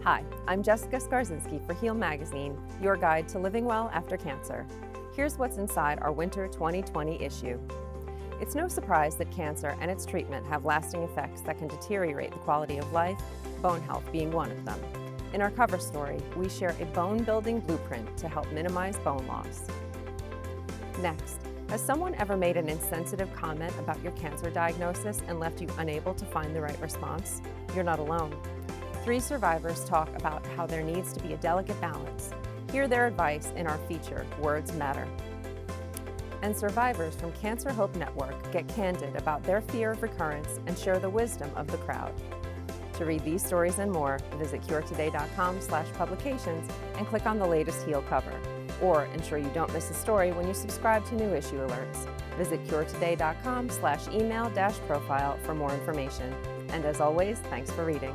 Hi, I'm Jessica Skarzinski for Heal Magazine, your guide to living well after cancer. Here's what's inside our winter 2020 issue. It's no surprise that cancer and its treatment have lasting effects that can deteriorate the quality of life, bone health being one of them. In our cover story, we share a bone-building blueprint to help minimize bone loss. Next, has someone ever made an insensitive comment about your cancer diagnosis and left you unable to find the right response? You're not alone. 3 survivors talk about how there needs to be a delicate balance. Hear their advice in our feature, Words Matter. And survivors from Cancer Hope Network get candid about their fear of recurrence and share the wisdom of the crowd. To read these stories and more, visit curetoday.com/publications and click on the latest Heal cover. Or ensure you don't miss a story when you subscribe to new issue alerts. Visit curetoday.com/email-profile for more information. And as always, thanks for reading.